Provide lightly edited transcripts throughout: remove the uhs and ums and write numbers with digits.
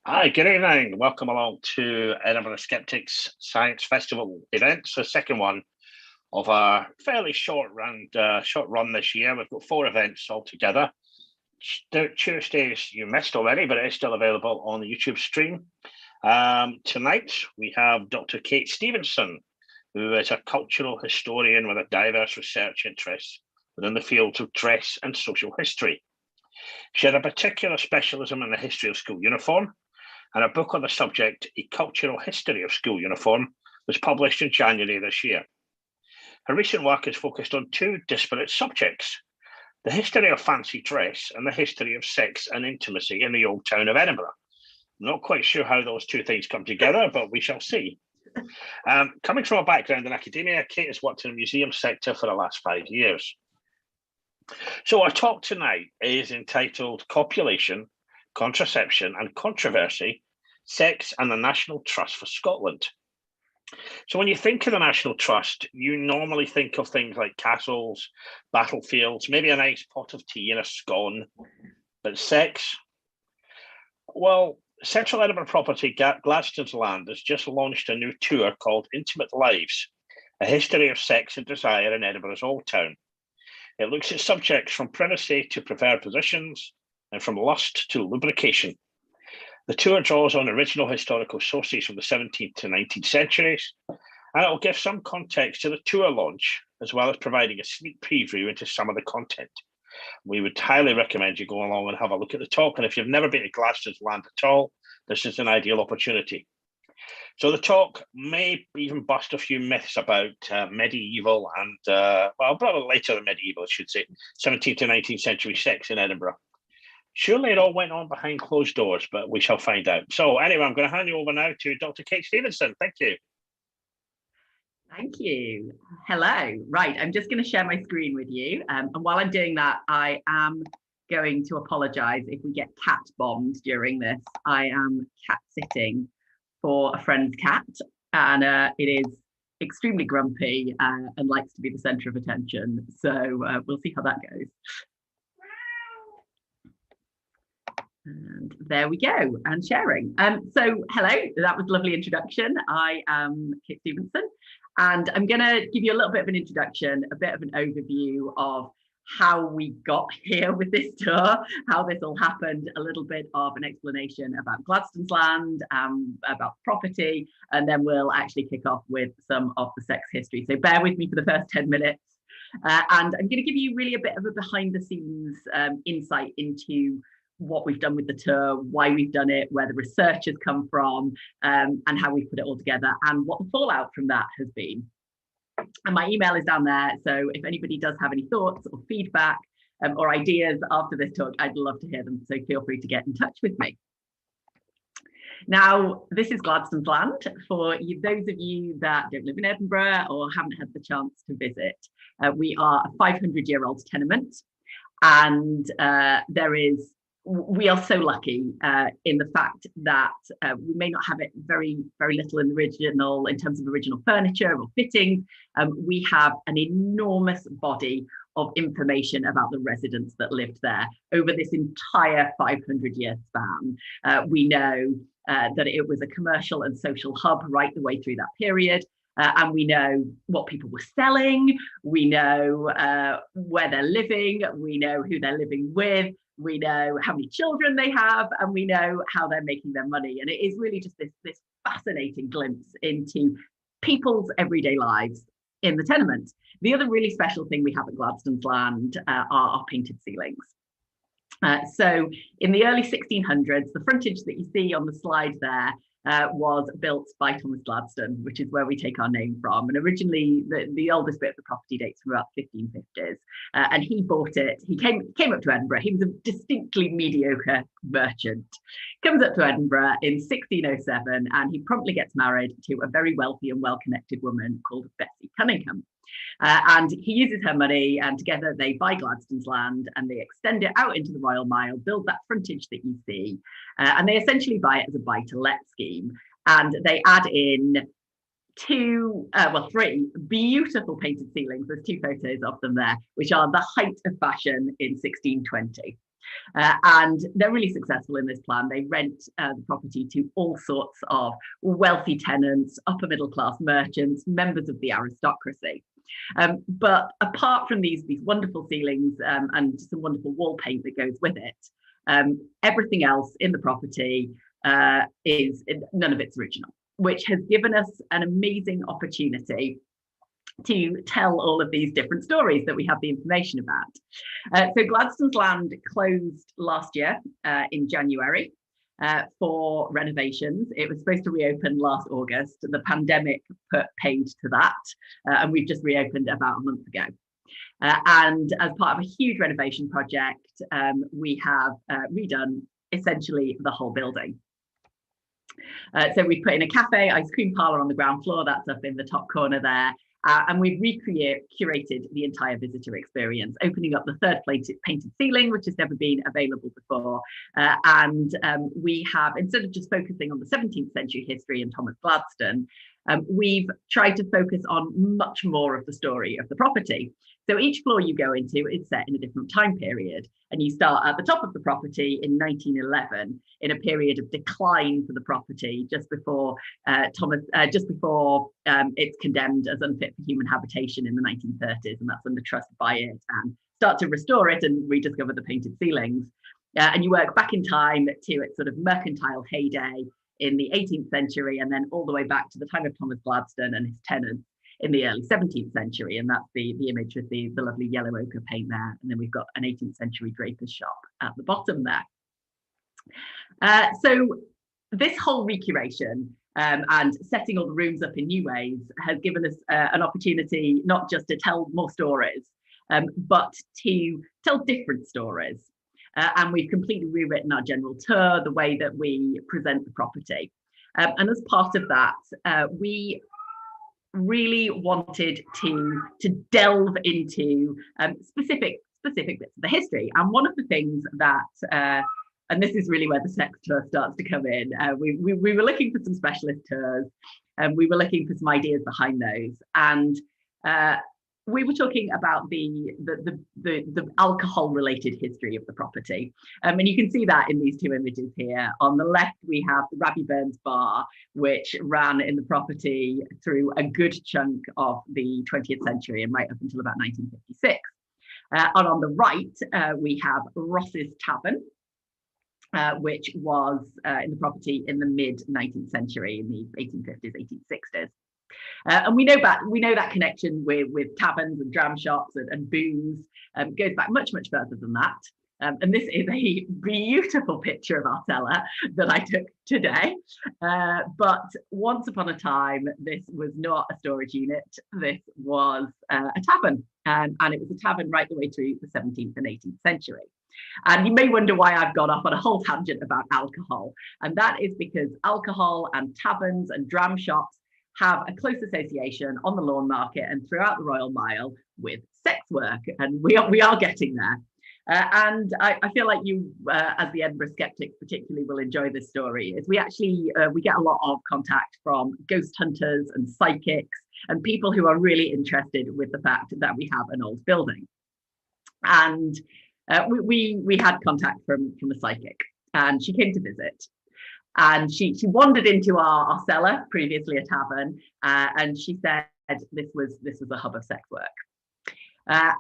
Hi, good evening. Welcome along to Edinburgh Skeptics Science Festival event. So, second one of our fairly short run this year. We've got 4 events altogether. Tuesdays you missed already, but it is still available on the YouTube stream. Tonight we have Dr. Kate Stephenson, who is a cultural historian with a diverse research interests within the fields of dress and social history. She had a particular specialism in the history of school uniform, and a book on the subject, A Cultural History of School Uniform, was published in January this year. Her recent work is focused on 2 disparate subjects: the history of fancy dress and the history of sex and intimacy in the Old Town of Edinburgh. I'm not quite sure how those 2 things come together, but we shall see. Coming from a background in academia, Kate has worked in the museum sector for the last 5 years. So our talk tonight is entitled Copulation, Contraception and Controversy, Sex and the National Trust for Scotland. So when you think of the National Trust, you normally think of things like castles, battlefields, maybe a nice pot of tea and a scone. But sex? Well, central-Edinburgh property Gladstone's Land has just launched a new tour called Intimate Lives, a history of sex and desire in Edinburgh's Old Town. It looks at subjects from privacy to preferred positions, and from lust to lubrication. The tour draws on original historical sources from the 17th to 19th centuries, and it will give some context to the tour launch, as well as providing a sneak preview into some of the content. We would highly recommend you go along and have a look at the talk, and if you've never been to Gladstone's Land at all, this is an ideal opportunity. So the talk may even bust a few myths about medieval and, well, probably later than medieval, I should say, 17th to 19th century sex in Edinburgh. Surely it all went on behind closed doors, but we shall find out. So anyway, I'm going to hand you over now to Dr. Kate Stephenson. Thank you. Thank you. Hello. Right, I'm just going to share my screen with you. And while I'm doing that, I am going to apologise if we get cat bombed during this. I am cat sitting for a friend's cat, and it is extremely grumpy and likes to be the centre of attention. So we'll see how that goes. And there we go, and sharing. So hello, that was a lovely introduction. I am Kate Stephenson, and I'm going to give you a little bit of an introduction, a bit of an overview of how we got here with this tour, how this all happened, a little bit of an explanation about Gladstone's Land, about property, and then we'll actually kick off with some of the sex history. So bear with me for the first 10 minutes. And I'm going to give you really a bit of a behind the scenes insight into what we've done with the tour, why we've done it, where the research has come from, and how we put it all together, and what the fallout from that has been. And my email is down there, so if anybody does have any thoughts or feedback or ideas after this talk, I'd love to hear them, so feel free to get in touch with me. Now, this is Gladstone's Land. For those of you that don't live in Edinburgh or haven't had the chance to visit, we are a 500-year-old tenement, and we are so lucky in the fact that we may not have it very little in the original in terms of original furniture or fitting. We have an enormous body of information about the residents that lived there over this entire 500-year span. We know that it was a commercial and social hub right the way through that period. And we know what people were selling. We know where they're living. We know who they're living with. We know how many children they have, and we know how they're making their money. And it is really just this fascinating glimpse into people's everyday lives in the tenement. The other really special thing we have at Gladstone's Land are our painted ceilings. So in the early 1600s, the frontage that you see on the slide there was built by Thomas Gladstone, which is where we take our name from. And originally, the oldest bit of the property dates from about 1550s. And he bought it. He came up to Edinburgh. He was a distinctly mediocre merchant. Comes up to Edinburgh in 1607, and he promptly gets married to a very wealthy and well-connected woman called Bessie Cunningham. And he uses her money, and together they buy Gladstone's Land and they extend it out into the Royal Mile, build that frontage that you see, and they essentially buy it as a buy-to-let scheme. And they add in three beautiful painted ceilings. There's two photos of them there, which are the height of fashion in 1620. And they're really successful in this plan. They rent the property to all sorts of wealthy tenants, upper middle class merchants, members of the aristocracy. But apart from these wonderful ceilings and some wonderful wall paint that goes with it, everything else in the property is none of it's original, which has given us an amazing opportunity to tell all of these different stories that we have the information about. So Gladstone's land closed last year in January for renovations. It was supposed to reopen last August. The pandemic put paid to that, and we've just reopened about a month ago. And as part of a huge renovation project, we have redone essentially the whole building. So we put in a cafe, ice cream parlour on the ground floor. That's up in the top corner there. And we've curated the entire visitor experience, opening up the third painted ceiling, which has never been available before. And we have, instead of just focusing on the 17th century history and Thomas Gladstone, we've tried to focus on much more of the story of the property. So each floor you go into is set in a different time period. And you start at the top of the property in 1911, in a period of decline for the property, just before it's condemned as unfit for human habitation in the 1930s, and that's when the trust buy it and start to restore it and rediscover the painted ceilings. And you work back in time to its sort of mercantile heyday in the 18th century, and then all the way back to the time of Thomas Gladstone and his tenants in the early 17th century. And that's the image with the lovely yellow ochre paint there. And then we've got an 18th century draper's shop at the bottom there. So this whole recuration and setting all the rooms up in new ways has given us an opportunity not just to tell more stories, but to tell different stories. And we've completely rewritten our general tour, the way that we present the property. And as part of that, we really wanted to delve into specific bits of the history. And one of the things that, and this is really where the sex tour starts to come in, we were looking for some specialist tours, and we were looking for some ideas behind those. And we were talking about the alcohol-related history of the property. And you can see that in these two images here. On the left, we have the Rabbie Burns bar, which ran in the property through a good chunk of the 20th century and right up until about 1956. And on the right, we have Ross's Tavern, which was in the property in the mid-19th century, in the 1850s, 1860s. And we know that connection with taverns and dram shops and booze goes back much further than that. And this is a beautiful picture of our cellar that I took today. But once upon a time, this was not a storage unit. This was a tavern, and it was a tavern right the way through the 17th and 18th century. And you may wonder why I've gone off on a whole tangent about alcohol. And that is because alcohol and taverns and dram shops have a close association on the lawn market and throughout the Royal Mile with sex work, and we are getting there. And I feel like you, as the Edinburgh Skeptics particularly, will enjoy this story. Is we get a lot of contact from ghost hunters and psychics and people who are really interested with the fact that we have an old building. And we had contact from a psychic, and she came to visit. And she wandered into our cellar, previously a tavern, and she said this was a hub of sex work.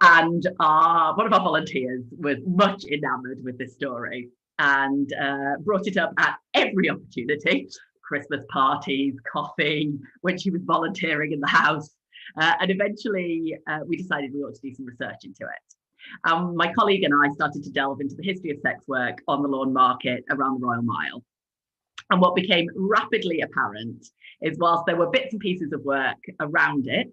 And one of our volunteers was much enamoured with this story and brought it up at every opportunity: Christmas parties, coffee, when she was volunteering in the house. And eventually we decided we ought to do some research into it. My colleague and I started to delve into the history of sex work on the lawn market around the Royal Mile. And what became rapidly apparent is, whilst there were bits and pieces of work around it,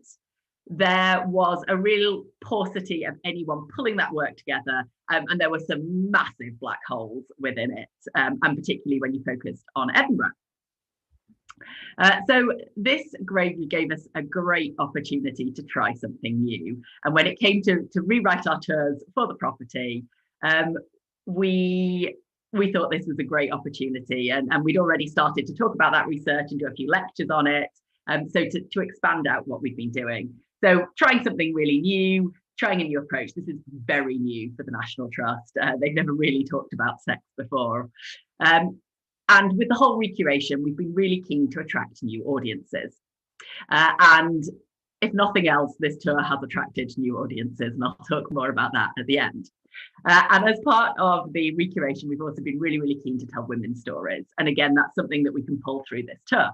there was a real paucity of anyone pulling that work together. And there were some massive black holes within it, and particularly when you focused on Edinburgh. So this gave us a great opportunity to try something new. And when it came to rewrite our tours for the property, we thought this was a great opportunity, and we'd already started to talk about that research and do a few lectures on it. So to expand out what we've been doing. So trying something really new, trying a new approach. This is very new for the National Trust. They've never really talked about sex before. And with the whole recuration, we've been really keen to attract new audiences. And if nothing else, this tour has attracted new audiences, and I'll talk more about that at the end. And as part of the recuration, we've also been really, really keen to tell women's stories. And again, that's something that we can pull through this tour.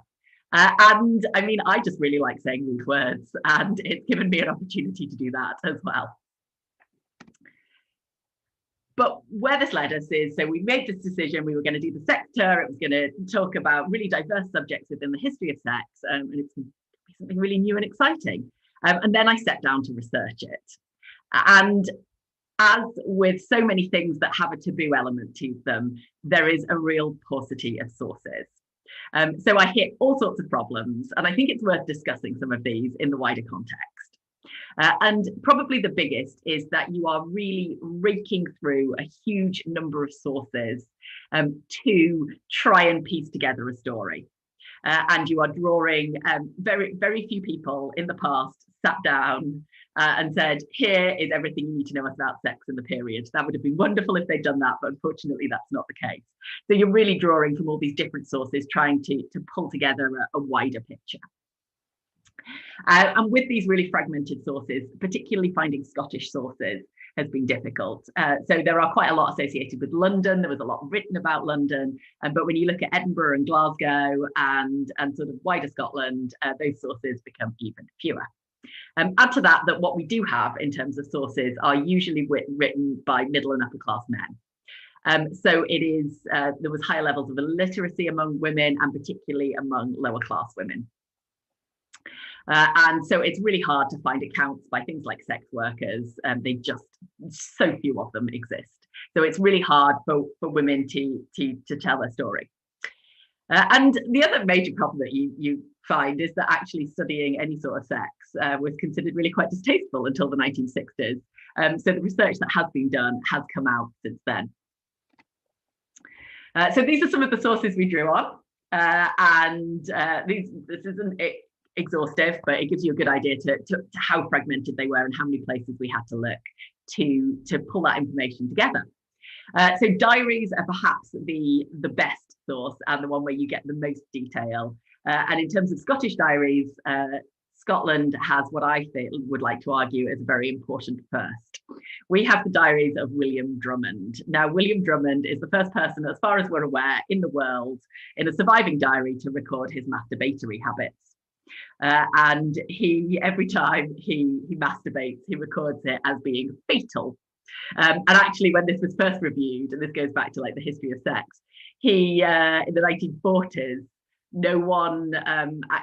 And I mean, I just really like saying these words, and it's given me an opportunity to do that as well. But where this led us is, so we made this decision, we were going to do the sex tour, it was going to talk about really diverse subjects within the history of sex, and it's going to be something really new and exciting. And then I sat down to research it. And as with so many things that have a taboo element to them, there is a real paucity of sources. So I hit all sorts of problems, and I think it's worth discussing some of these in the wider context. And probably the biggest is that you are really raking through a huge number of sources to try and piece together a story. And you are drawing very, very few people in the past sat down and said, here is everything you need to know about sex in the period. That would have been wonderful if they'd done that, but unfortunately that's not the case. So you're really drawing from all these different sources, trying to pull together a wider picture. And with these really fragmented sources, particularly finding Scottish sources has been difficult. So there are quite a lot associated with London. There was a lot written about London, but when you look at Edinburgh and Glasgow and sort of wider Scotland, those sources become even fewer. Add to that what we do have in terms of sources are usually written by middle and upper class men. So it is, there was higher levels of illiteracy among women, and particularly among lower class women. And so it's really hard to find accounts by things like sex workers. They just, so few of them exist. So it's really hard for women to tell their story. And the other major problem that you find is that actually studying any sort of sex was considered really quite distasteful until the 1960s. So the research that has been done has come out since then. So these are some of the sources we drew on. This isn't exhaustive, but it gives you a good idea to how fragmented they were and how many places we had to look to pull that information together. So diaries are perhaps the best source and the one where you get the most detail. And in terms of Scottish diaries, Scotland has what I would like to argue is a very important first. We have the diaries of William Drummond. Now, William Drummond is the first person, as far as we're aware, in the world in a surviving diary to record his masturbatory habits. And every time he masturbates, he records it as being fatal. And actually, when this was first reviewed, and this goes back to like the history of sex, in the 1940s,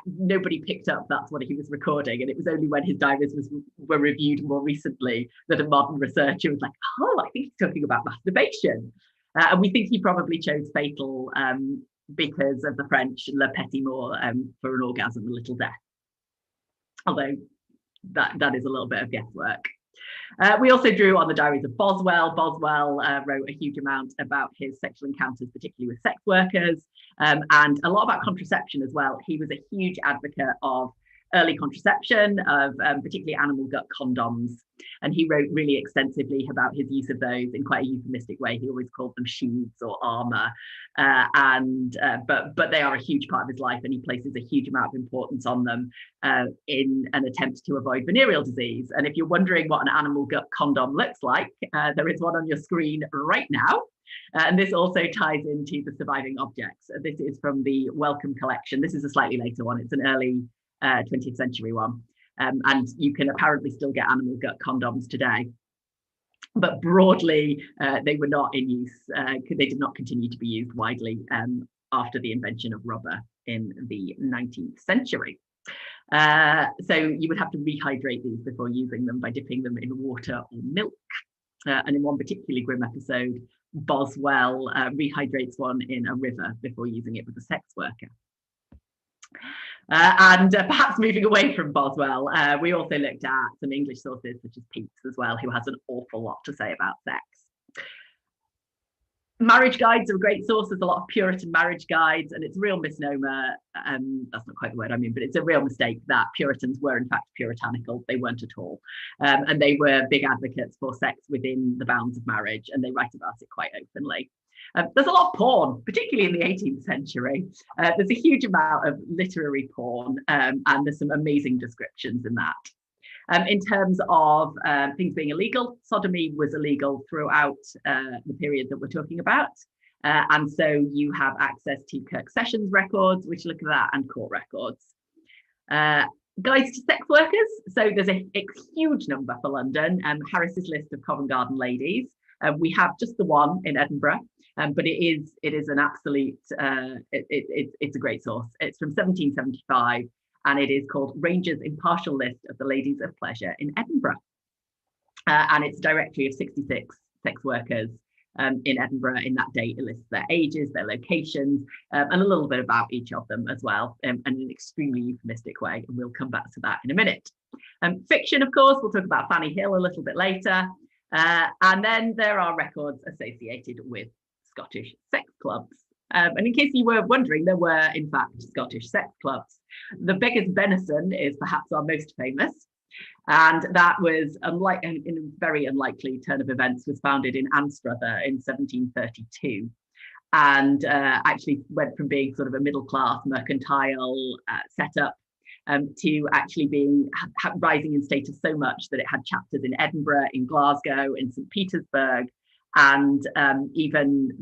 nobody picked up that's what he was recording, and it was only when his diaries were reviewed more recently that a modern researcher was like, oh, I think he's talking about masturbation. And we think he probably chose fatal because of the French le petit mort, for an orgasm, a little death. Although that is a little bit of guesswork. We also drew on the diaries of Boswell. Boswell wrote a huge amount about his sexual encounters, particularly with sex workers, and a lot about contraception as well. He was a huge advocate of early contraception, of particularly animal gut condoms. And he wrote really extensively about his use of those in quite a euphemistic way. He always called them sheaths or armor. But they are a huge part of his life, and he places a huge amount of importance on them in an attempt to avoid venereal disease. And if you're wondering what an animal gut condom looks like, there is one on your screen right now. And this also ties into the surviving objects. This is from the Wellcome collection. This is a slightly later one. It's an early 20th century one. And you can apparently still get animal gut condoms today. But broadly, they were not in use. They did not continue to be used widely after the invention of rubber in the 19th century. So you would have to rehydrate these before using them by dipping them in water or milk. And in one particularly grim episode, Boswell rehydrates one in a river before using it with a sex worker. And perhaps moving away from Boswell, we also looked at some English sources such as Pepys as well, who has an awful lot to say about sex. Marriage guides are a great source. There's a lot of Puritan marriage guides, and it's a real misnomer. That's not quite the word I mean, but it's a real mistake that Puritans were in fact puritanical. They weren't at all. And they were big advocates for sex within the bounds of marriage, and they write about it quite openly. There's a lot of porn, particularly in the 18th century. There's a huge amount of literary porn, and there's some amazing descriptions in that. In terms of things being illegal, sodomy was illegal throughout the period that we're talking about. And so you have access to Kirk Sessions records, which look at that, and court records. Guides to sex workers. So there's a huge number for London. Harris's list of Covent Garden ladies. We have just the one in Edinburgh, but it is an absolute, it's a great source. It's from 1775. And it is called Ranger's Impartial List of the Ladies of Pleasure in Edinburgh. And it's a directory of 66 sex workers in Edinburgh. In that date, it lists their ages, their locations, and a little bit about each of them as well, in an extremely euphemistic way. And we'll come back to that in a minute. Fiction, of course, we'll talk about Fanny Hill a little bit later. And then there are records associated with Scottish sex clubs. And in case you were wondering, there were, in fact, Scottish sex clubs. The Beggar's Benison is perhaps our most famous. And that was, in a very unlikely turn of events, was founded in Anstruther in 1732. And actually went from being sort of a middle-class mercantile setup to actually being rising in status so much that it had chapters in Edinburgh, in Glasgow, in St. Petersburg. And even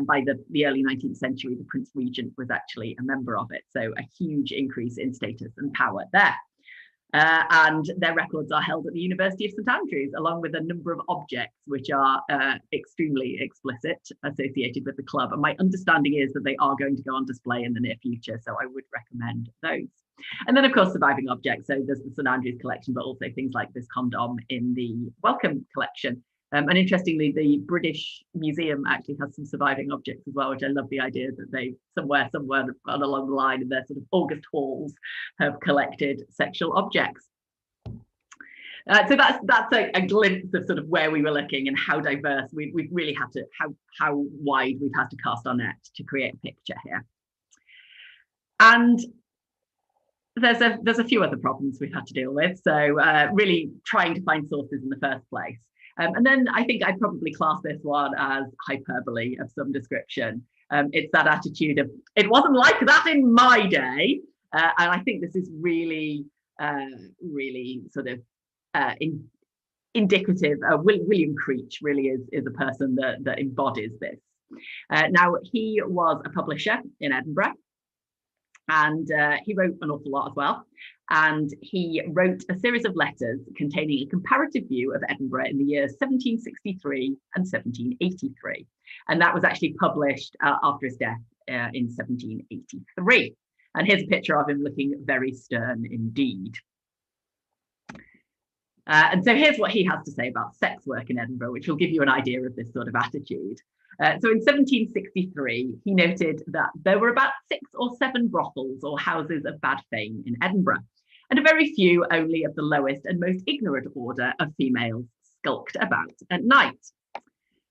by the early 19th century, the Prince Regent was actually a member of it. So a huge increase in status and power there. And their records are held at the University of St Andrews, along with a number of objects which are extremely explicit associated with the club. And my understanding is that they are going to go on display in the near future. So I would recommend those. And then, of course, surviving objects. So there's the St Andrews collection, but also things like this condom in the Wellcome collection. And interestingly, the British Museum actually has some surviving objects as well, which I love the idea that they somewhere along the line in their sort of August halls have collected sexual objects. So that's a glimpse of sort of where we were looking and how diverse we've really had to, how wide we've had to cast our net to create a picture here. And there's a few other problems we've had to deal with. So really trying to find sources in the first place. And then I think I'd probably class this one as hyperbole of some description. It's that attitude of, it wasn't like that in my day. And I think this is really, really sort of indicative. William Creech really is a person that embodies this. Now, he was a publisher in Edinburgh. And he wrote an awful lot as well. And he wrote a series of letters containing a comparative view of Edinburgh in the years 1763 and 1783. And that was actually published after his death in 1783. And here's a picture of him looking very stern indeed. And so here's what he has to say about sex work in Edinburgh, which will give you an idea of this sort of attitude. So in 1763, he noted that there were about 6 or 7 brothels or houses of bad fame in Edinburgh, and a very few only of the lowest and most ignorant order of females skulked about at night.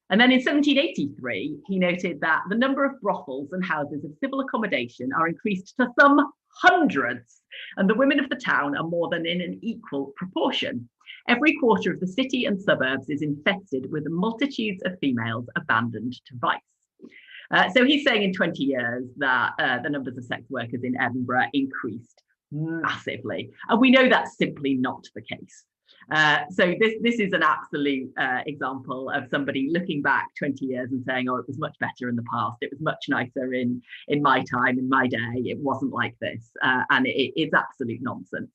And then in 1783, he noted that the number of brothels and houses of civil accommodation are increased to some hundreds, and the women of the town are more than in an equal proportion. Every quarter of the city and suburbs is infested with multitudes of females abandoned to vice. So he's saying in 20 years that the numbers of sex workers in Edinburgh increased massively. And we know that's simply not the case. So this is an absolute example of somebody looking back 20 years and saying, oh, it was much better in the past. It was much nicer in my time, in my day. It wasn't like this. And it's absolute nonsense.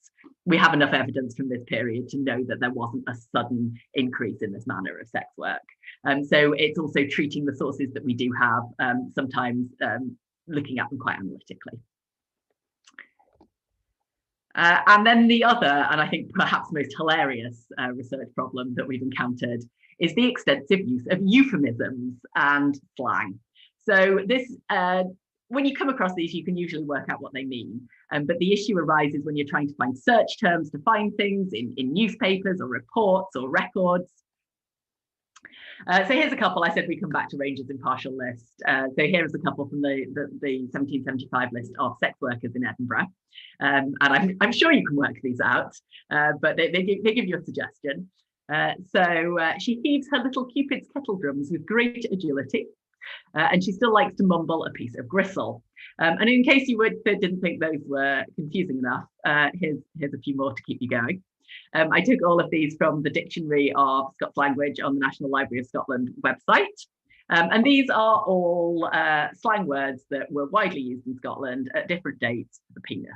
We have enough evidence from this period to know that there wasn't a sudden increase in this manner of sex work. So it's also treating the sources that we do have, sometimes looking at them quite analytically. And then the other, and I think perhaps most hilarious research problem that we've encountered is the extensive use of euphemisms and slang. So this, when you come across these, you can usually work out what they mean. But the issue arises when you're trying to find search terms to find things in newspapers or reports or records. So here's a couple. I said we come back to Ranger's impartial list. So here's a couple from the 1775 list of sex workers in Edinburgh. And I'm sure you can work these out, but they give you a suggestion. So she heaves her little Cupid's kettle drums with great agility, and she still likes to mumble a piece of gristle. And in case you didn't think those were confusing enough, here's a few more to keep you going. I took all of these from the Dictionary of Scots Language on the National Library of Scotland website. And these are all slang words that were widely used in Scotland at different dates for the penis.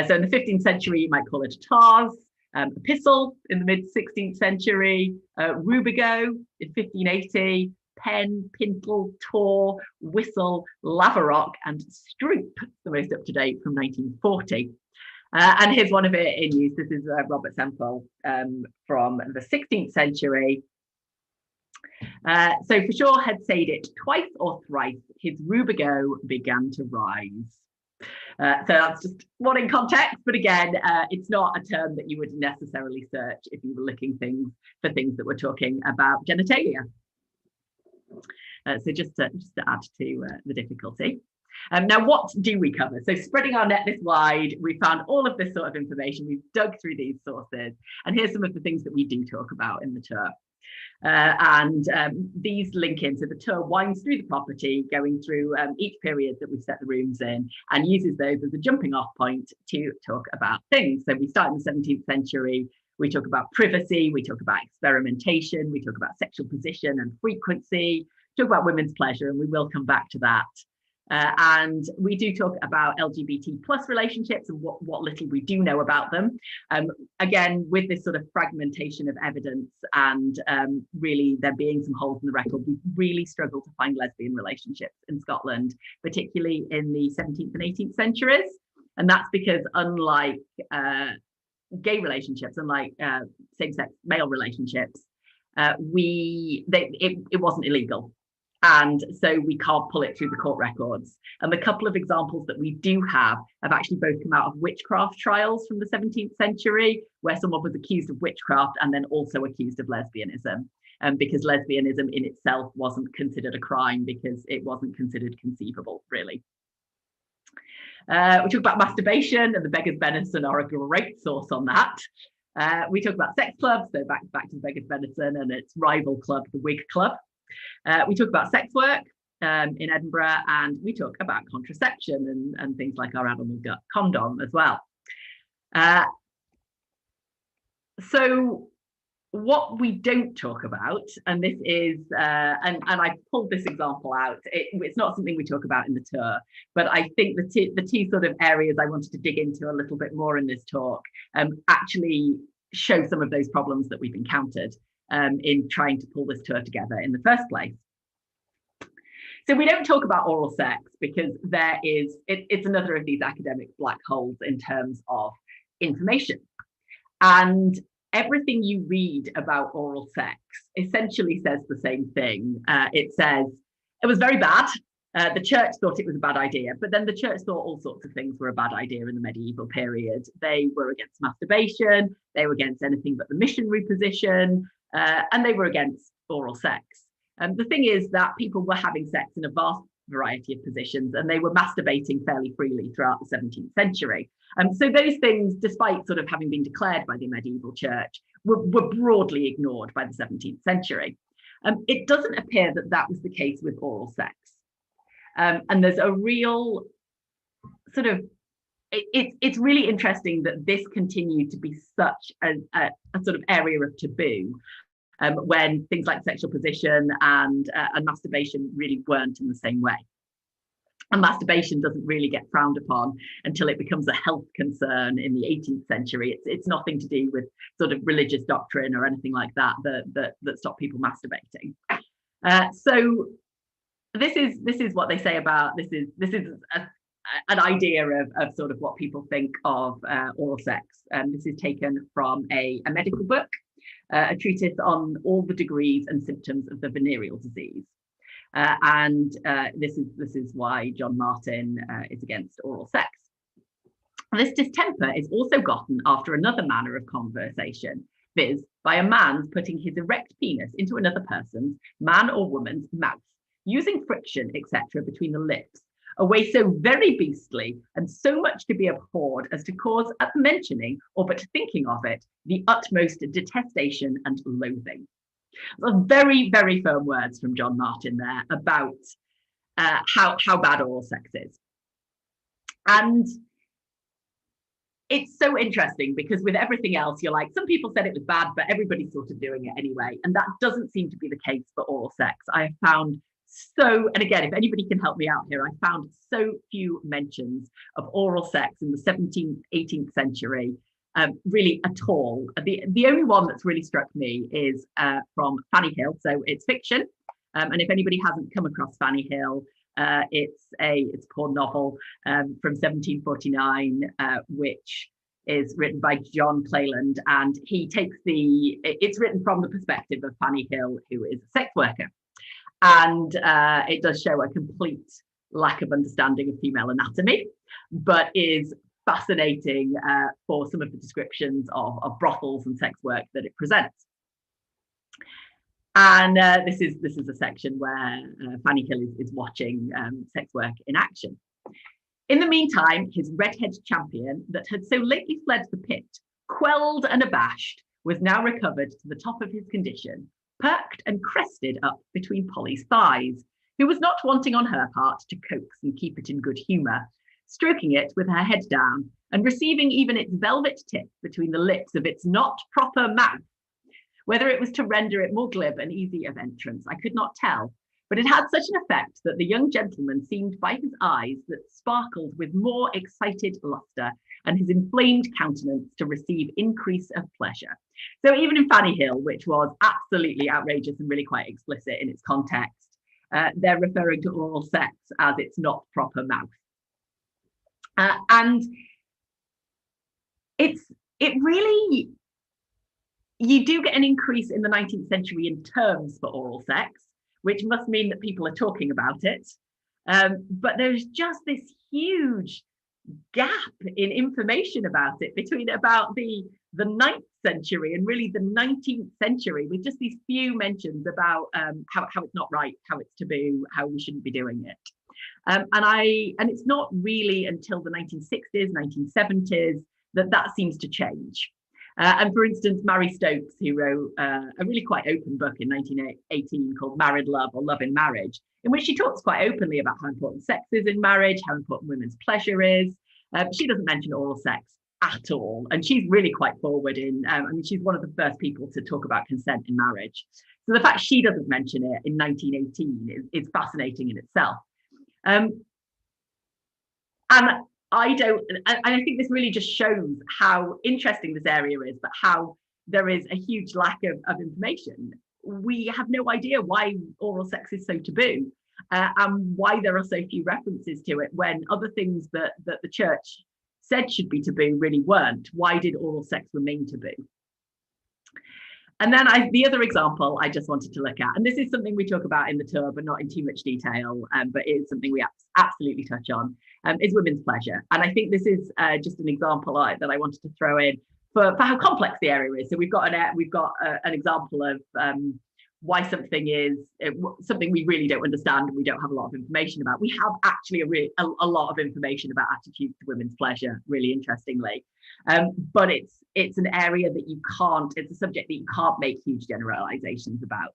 So in the 15th century, you might call it a tars, a pistol in the mid-16th century, rubigo in 1580, pen, pintle, tor, whistle, laverock, and stroop, the most up-to-date from 1940. And here's one of it in use. This is Robert Semple from the 16th century. So for sure had said it twice or thrice, his rubigo began to rise. So that's just one in context, but again, it's not a term that you would necessarily search if you were looking for things that were talking about genitalia. So just to add to the difficulty. Now, what do we cover? So spreading our net this wide, we found all of this sort of information. We've dug through these sources, and here's some of the things that we do talk about in the tour. These link in, so the tour winds through the property, going through each period that we've set the rooms in, and uses those as a jumping off point to talk about things. So we start in the 17th century, we talk about privacy, we talk about experimentation, we talk about sexual position and frequency, talk about women's pleasure, and we will come back to that. And we do talk about LGBT plus relationships and what little we do know about them. Again, with this sort of fragmentation of evidence and really there being some holes in the record, we really struggle to find lesbian relationships in Scotland, particularly in the 17th and 18th centuries. And that's because unlike gay relationships, unlike same-sex male relationships, it wasn't illegal. And so we can't pull it through the court records. And the couple of examples that we do have actually both come out of witchcraft trials from the 17th century, where someone was accused of witchcraft and then also accused of lesbianism, because lesbianism in itself wasn't considered a crime because it wasn't considered conceivable, really. We talk about masturbation, and the Beggars Venison are a great source on that. We talk about sex clubs, so back to the Beggars Venison and its rival club, the Whig Club. We talk about sex work in Edinburgh, and we talk about contraception and things like our animal gut condom as well. So what we don't talk about, and this is, and I pulled this example out, it's not something we talk about in the tour, but I think the two sort of areas I wanted to dig into a little bit more in this talk actually show some of those problems that we've encountered in trying to pull this tour together in the first place. So we don't talk about oral sex because it's another of these academic black holes in terms of information. And everything you read about oral sex essentially says the same thing. It says, it was very bad. The church thought it was a bad idea, but then the church thought all sorts of things were a bad idea in the medieval period. They were against masturbation, they were against anything but the missionary position, and they were against oral sex. The thing is that people were having sex in a vast variety of positions, and they were masturbating fairly freely throughout the 17th century. So those things, despite sort of having been declared by the medieval church, were broadly ignored by the 17th century. It doesn't appear that that was the case with oral sex. And there's a real sort of, it's really interesting that this continued to be such a sort of area of taboo when things like sexual position and masturbation really weren't in the same way. And masturbation doesn't really get frowned upon until it becomes a health concern in the 18th century. It's nothing to do with sort of religious doctrine or anything like that stop people masturbating. So this is what they say about this is an idea of sort of what people think of oral sex. This is taken from a medical book, a treatise on all the degrees and symptoms of the venereal disease. This is why John Martin is against oral sex. This distemper is also gotten after another manner of conversation, viz. by a man's putting his erect penis into another person's, man or woman's, mouth, using friction, etc., between the lips, a way so very beastly and so much to be abhorred as to cause, at the mentioning or but thinking of it, the utmost detestation and loathing. So very, very firm words from John Martin there about how bad oral sex is. And it's so interesting because with everything else, you're like, some people said it was bad, but everybody's sort of doing it anyway. And that doesn't seem to be the case for oral sex. I have found so, and again, if anybody can help me out here, I found so few mentions of oral sex in the 17th, 18th century, really at all. The only one that's really struck me is from Fanny Hill. So it's fiction. And if anybody hasn't come across Fanny Hill, it's a porn novel from 1749, which is written by John Cleland, and he takes it's written from the perspective of Fanny Hill, who is a sex worker. And it does show a complete lack of understanding of female anatomy, but is fascinating for some of the descriptions of brothels and sex work that it presents. And this is a section where Fanny Hill is watching sex work in action. In the meantime, his red-headed champion that had so lately fled the pit, quelled and abashed, was now recovered to the top of his condition, perked and crested up between Polly's thighs, who was not wanting on her part to coax and keep it in good humour, stroking it with her head down and receiving even its velvet tip between the lips of its not proper mouth. Whether it was to render it more glib and easy of entrance, I could not tell, but it had such an effect that the young gentleman seemed by his eyes that sparkled with more excited lustre, and his inflamed countenance to receive increase of pleasure. So even in Fanny Hill, which was absolutely outrageous and really quite explicit in its context, they're referring to oral sex as its not proper mouth. And it really, you do get an increase in the 19th century in terms for oral sex, which must mean that people are talking about it. But there's just this huge gap in information about it between about the 9th century and really the 19th century, with just these few mentions about how it's not right, how it's taboo, how we shouldn't be doing it. And it's not really until the 1960s, 1970s that seems to change. And for instance, Mary Stokes, who wrote a really quite open book in 1918 called Married Love or Love in Marriage, in which she talks quite openly about how important sex is in marriage, how important women's pleasure is. She doesn't mention oral sex at all. And she's really quite forward in, I mean, she's one of the first people to talk about consent in marriage. So the fact she doesn't mention it in 1918 is fascinating in itself. And I think this really just shows how interesting this area is, but how there is a huge lack of information. We have no idea why oral sex is so taboo, and why there are so few references to it when other things that the church said should be taboo really weren't. Why did oral sex remain taboo? And then the other example I just wanted to look at, and this is something we talk about in the tour, but not in too much detail, but it is something we absolutely touch on, is women's pleasure. And I think this is just an example that I wanted to throw in for how complex the area is. So we've got an example of why something is something we really don't understand and we don't have a lot of information about. We have actually a lot of information about attitudes to women's pleasure, really interestingly. But it's an area that it's a subject that you can't make huge generalizations about.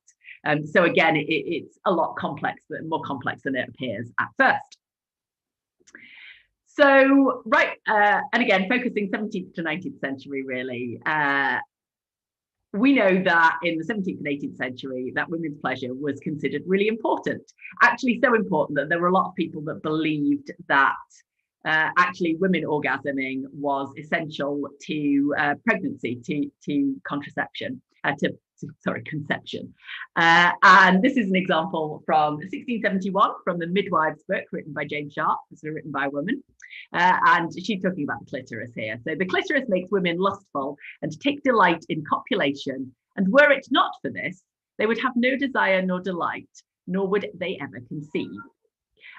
So again, it's a lot complex, but more complex than it appears at first. So, right, and again, focusing 17th to 19th century, really, we know that in the 17th and 18th century, that women's pleasure was considered really important. Actually, so important that there were a lot of people that believed that actually women orgasming was essential to pregnancy, to contraception, conception. And this is an example from 1671 from the Midwives book written by Jane Sharp. This was written by a woman. And she's talking about the clitoris here. So the clitoris makes women lustful and take delight in copulation. And were it not for this, they would have no desire nor delight, nor would they ever conceive.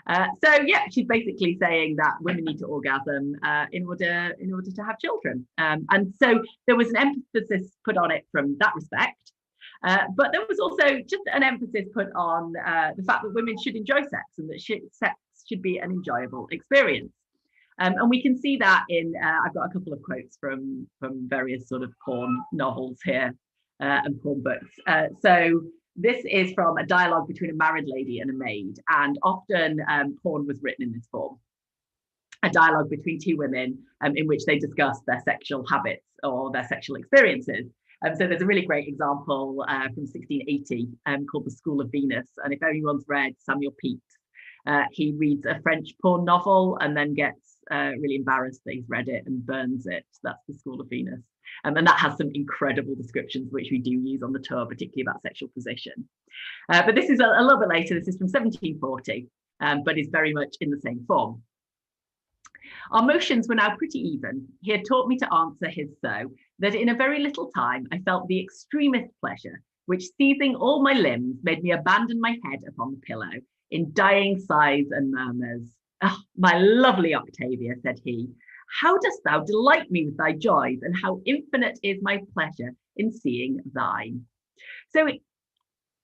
So yeah, she's basically saying that women need to orgasm in order to have children. And so there was an emphasis put on it from that respect. But there was also just an emphasis put on the fact that women should enjoy sex and that sex should be an enjoyable experience. And we can see that in, I've got a couple of quotes from various sort of porn novels here and porn books. So this is from a dialogue between a married lady and a maid, and often porn was written in this form. A dialogue between two women in which they discuss their sexual habits or their sexual experiences. So there's a really great example from 1680 called The School of Venus. And if anyone's read Samuel Pepys, he reads a French porn novel and then gets really embarrassed that he's read it and burns it. That's The School of Venus. And that has some incredible descriptions, which we do use on the tour, particularly about sexual position. But this is a little bit later. This is from 1740, but is very much in the same form. Our motions were now pretty even. He had taught me to answer his so, that in a very little time I felt the extremest pleasure, which seizing all my limbs made me abandon my head upon the pillow in dying sighs and murmurs. Oh, my lovely Octavia, said he, how dost thou delight me with thy joys, and how infinite is my pleasure in seeing thine. So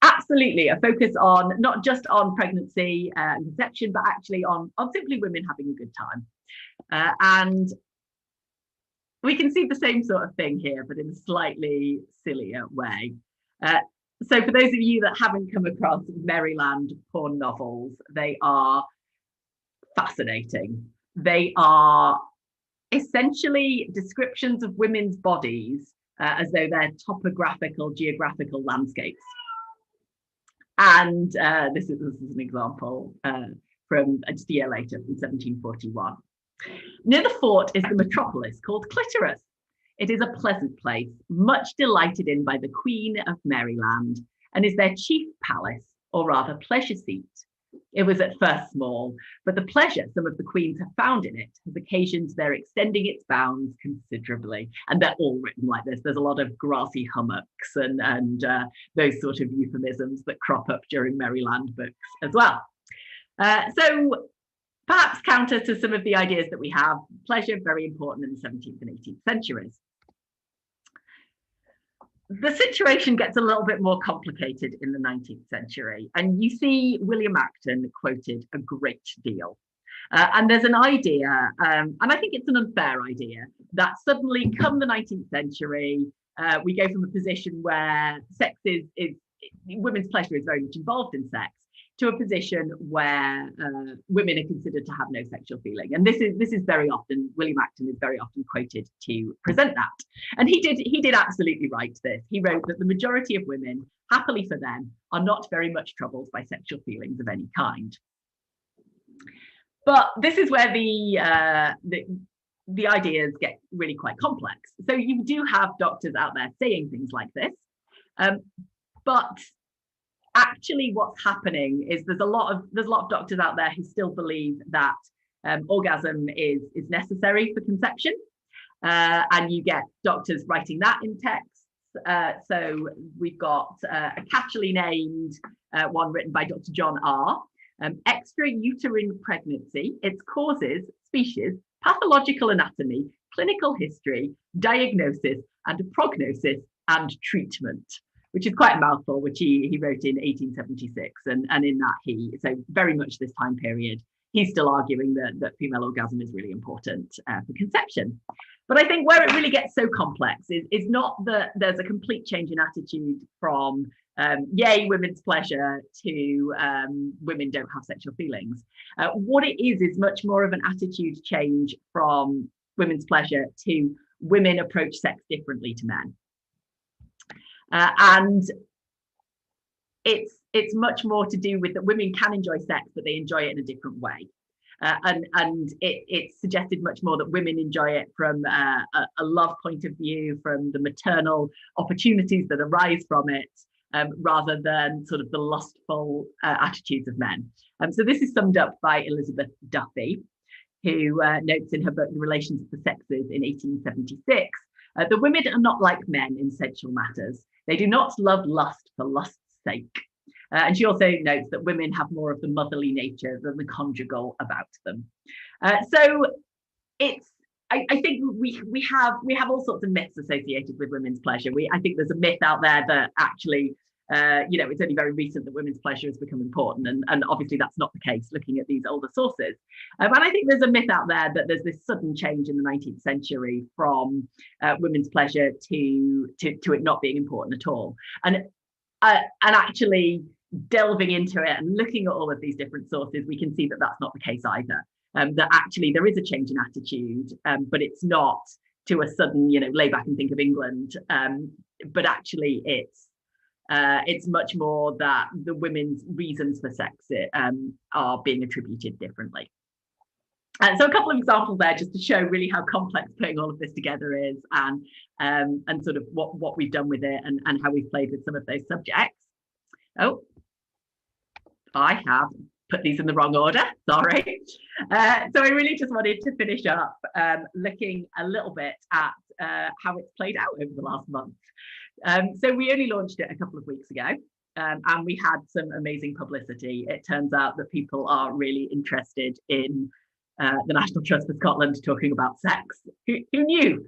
absolutely a focus on not just on pregnancy and conception, but actually on simply women having a good time. And we can see the same sort of thing here, but in a slightly sillier way. So for those of you that haven't come across Maryland porn novels, they are fascinating. They are essentially descriptions of women's bodies as though they're topographical, geographical landscapes. And this is an example from just a year later, from 1741. Near the fort is the metropolis called Clitoris. It is a pleasant place, much delighted in by the Queen of Maryland, and is their chief palace, or rather pleasure seat. It was at first small, but the pleasure some of the queens have found in it has occasioned their extending its bounds considerably. And they're all written like this. There's a lot of grassy hummocks and those sort of euphemisms that crop up during Maryland books as well. So perhaps counter to some of the ideas that we have, pleasure very important in the 17th and 18th centuries. The situation gets a little bit more complicated in the 19th century, and you see William Acton quoted a great deal. And there's an idea, and I think it's an unfair idea, that suddenly come the 19th century, we go from a position where sex is women's pleasure is very much involved in sex, to a position where women are considered to have no sexual feeling. And this is very often, William Acton is very often quoted to present that. And he did absolutely write this. He wrote that the majority of women, happily for them, are not very much troubled by sexual feelings of any kind. But this is where the ideas get really quite complex. So you do have doctors out there saying things like this, but actually what's happening is there's a lot of doctors out there who still believe that orgasm is necessary for conception, and you get doctors writing that in texts. So we've got a catchily named one written by Dr. John R. Extrauterine pregnancy, its causes, species, pathological anatomy, clinical history, diagnosis and prognosis and treatment, which is quite a mouthful, which he wrote in 1876. And in that so very much this time period, he's still arguing that female orgasm is really important for conception. But I think where it really gets so complex is not that there's a complete change in attitude from yay, women's pleasure to women don't have sexual feelings. What it is much more of an attitude change from women's pleasure to women approach sex differently to men. And it's much more to do with that women can enjoy sex, but they enjoy it in a different way. And it's suggested much more that women enjoy it from a love point of view, from the maternal opportunities that arise from it, rather than sort of the lustful attitudes of men. So this is summed up by Elizabeth Duffy, who notes in her book The Relations of the Sexes in 1876, the women are not like men in sensual matters. They do not love lust for lust's sake. And she also notes that women have more of the motherly nature than the conjugal about them. So it's, I think we have all sorts of myths associated with women's pleasure. I think there's a myth out there that actually, it's only very recent that women's pleasure has become important, and obviously that's not the case looking at these older sources. And I think there's a myth out there that there's this sudden change in the 19th century from women's pleasure to it not being important at all. And actually delving into it and looking at all of these different sources, we can see that that's not the case either. That actually there is a change in attitude, but it's not to a sudden, lay back and think of England. But actually, it's much more that the women's reasons for sex are being attributed differently. So a couple of examples there, just to show really how complex putting all of this together is, and sort of what we've done with it, and how we've played with some of those subjects. Oh, I have put these in the wrong order, sorry. So I really just wanted to finish up looking a little bit at how it's played out over the last month. So we only launched it a couple of weeks ago, and we had some amazing publicity. It turns out that people are really interested in the National Trust for Scotland talking about sex. Who knew?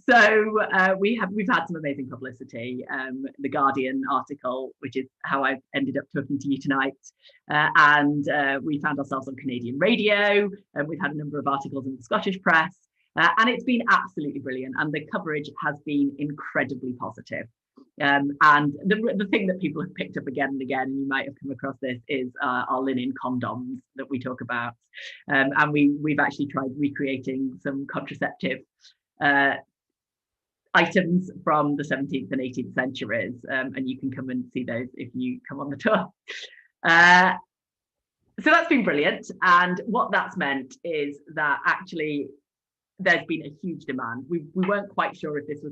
So we've had some amazing publicity. The Guardian article, which is how I ended up talking to you tonight, and we found ourselves on Canadian radio, and we've had a number of articles in the Scottish press, and it's been absolutely brilliant, and the coverage has been incredibly positive. And the thing that people have picked up again and again, and you might have come across this, is our linen condoms that we talk about. And we've actually tried recreating some contraceptive items from the 17th and 18th centuries. And you can come and see those if you come on the tour. So that's been brilliant. And what that's meant is that actually there's been a huge demand. We weren't quite sure if this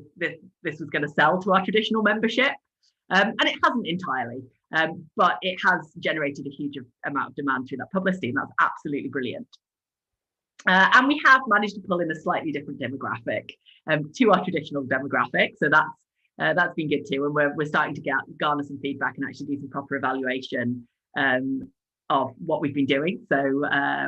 was going to sell to our traditional membership, and it hasn't entirely, but it has generated a huge amount of demand through that publicity, and that's absolutely brilliant. And we have managed to pull in a slightly different demographic to our traditional demographic, so that's been good too, and we're starting to garner some feedback and actually do some proper evaluation of what we've been doing. So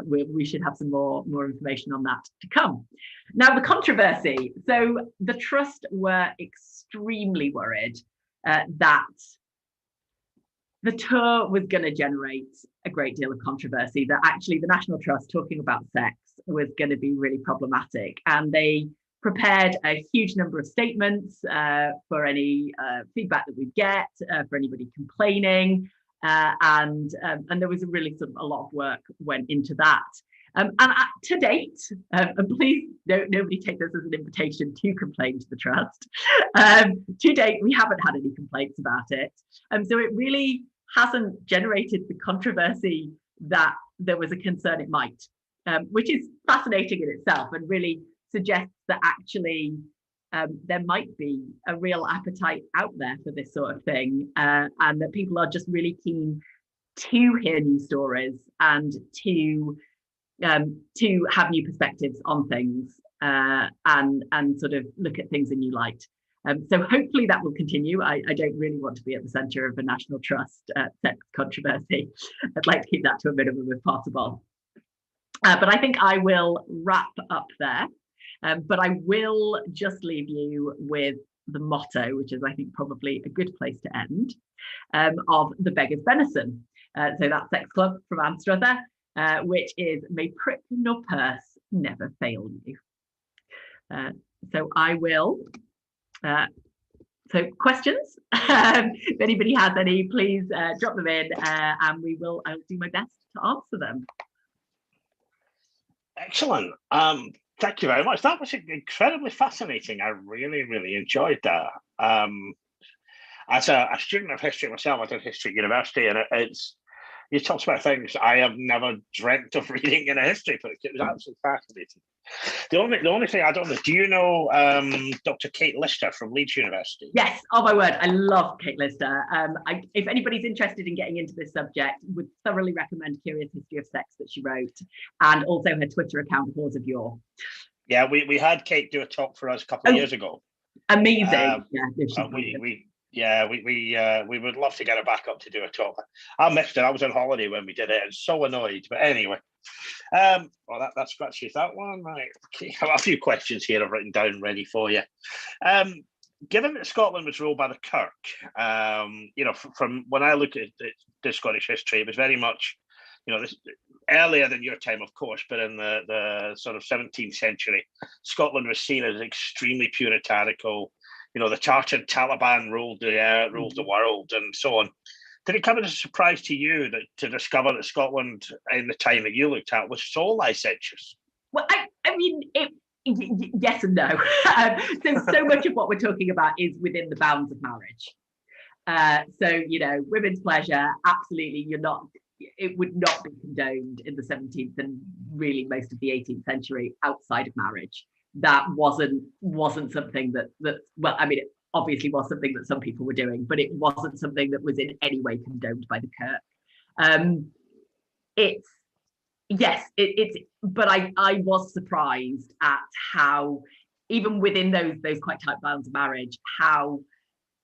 we should have some more information on that to come. Now, the controversy. So the Trust were extremely worried that the tour was going to generate a great deal of controversy, that actually the National Trust talking about sex was going to be really problematic. And they prepared a huge number of statements for any feedback that we'd get, for anybody complaining. And there was really sort of a lot of work went into that. And to date, and please nobody take this as an invitation to complain to the Trust. To date, we haven't had any complaints about it. So it really hasn't generated the controversy that there was a concern it might, which is fascinating in itself, and really suggests that actually there might be a real appetite out there for this sort of thing, and that people are just really keen to hear new stories and to have new perspectives on things, and sort of look at things in new light. So hopefully that will continue. I don't really want to be at the centre of a National Trust sex controversy. I'd like to keep that to a minimum if possible. But I think I will wrap up there. But I will just leave you with the motto, which is, I think, probably a good place to end, of the Beggar's Benison. So that's Sex Club from Anstruther, which is, may prick nor purse never fail you. So I will. So questions? If anybody has any, please drop them in, and I'll do my best to answer them. Excellent. Thank you very much. That was incredibly fascinating. I really, really enjoyed that. As a student of history myself, I did history at university, and you talked about things I have never dreamt of reading in a history book. It was absolutely fascinating. The only thing I don't know, do you know Dr. Kate Lister from Leeds University? Yes. Oh my word, I love Kate Lister. If anybody's interested in getting into this subject, would thoroughly recommend Curious History of Sex that she wrote, and also her Twitter account, Whores of Yore. Yeah, we had Kate do a talk for us a couple of years ago. Amazing. Yeah, Yeah, we would love to get her back up to do a talk. I missed it. I was on holiday when we did it, and so annoyed. But anyway, well, that scratches that one. Right, okay. I have a few questions here I've written down ready for you. Given that Scotland was ruled by the Kirk, you know, from when I look at the Scottish history, it was very much, you know, this earlier than your time, of course, but in the sort of 17th century, Scotland was seen as extremely puritanical. You know, the Tartan Taliban ruled the world, and so on. Did it come as a surprise to you to discover that Scotland, in the time that you looked at, was so licentious? Well, I mean, yes and no. So much of what we're talking about is within the bounds of marriage. So, you know, women's pleasure, absolutely, it would not be condoned in the 17th and really most of the 18th century outside of marriage. That wasn't something that well, I mean, it obviously was something that some people were doing, but it wasn't something that was in any way condoned by the Kirk. But I was surprised at how, even within those quite tight bounds of marriage, how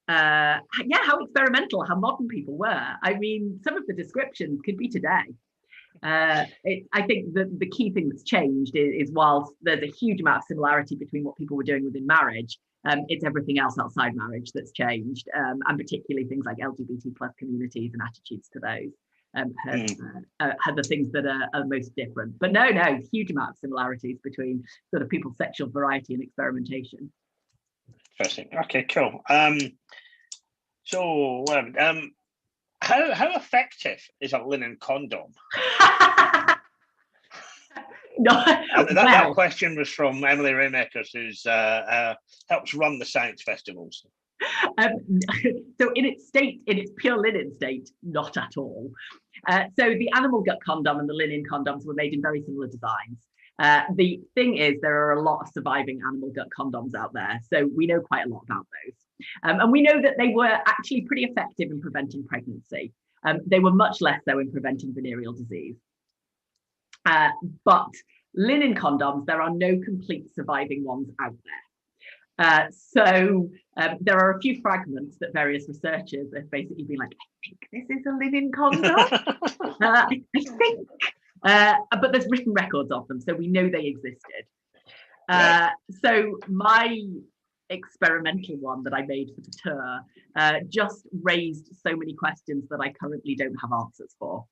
experimental, how modern people were. I mean, some of the descriptions could be today. I think the key thing that's changed is whilst there's a huge amount of similarity between what people were doing within marriage, it's everything else outside marriage that's changed, and particularly things like LGBT plus communities and attitudes to those had the things that are most different. But no, huge amount of similarities between sort of people's sexual variety and experimentation. Interesting. Okay, cool. How effective is a linen condom? That question was from Emily Raymakers, who's helps run the science festivals. So in its pure linen state, not at all. So the animal gut condom and the linen condoms were made in very similar designs. The thing is, there are a lot of surviving animal gut condoms out there, so we know quite a lot about those. And we know that they were actually pretty effective in preventing pregnancy. They were much less so in preventing venereal disease. But linen condoms, there are no complete surviving ones out there. So there are a few fragments that various researchers have basically been like, I think this is a linen condom. I think. But there's written records of them, so we know they existed. So my experimental one that I made for the tour just raised so many questions that I currently don't have answers for.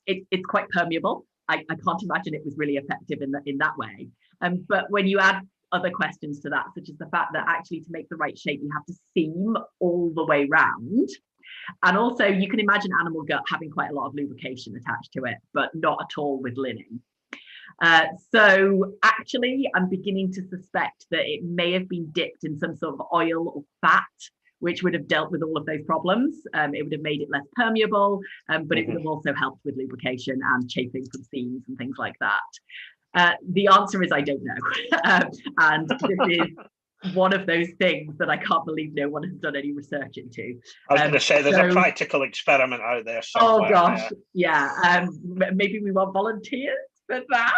It's quite permeable. I can't imagine it was really effective in that way. But when you add other questions to that, such as the fact that actually to make the right shape, you have to seam all the way round. And also you can imagine animal gut having quite a lot of lubrication attached to it, but not at all with linen. So actually, I'm beginning to suspect that it may have been dipped in some sort of oil or fat, which would have dealt with all of those problems. It would have made it less permeable, but it would have also helped with lubrication and chafing from seams and things like that. The answer is I don't know. And this is one of those things that I can't believe no one has done any research into. I was going to say, there's a practical experiment out there somewhere. Oh gosh, yeah. Maybe we want volunteers for that.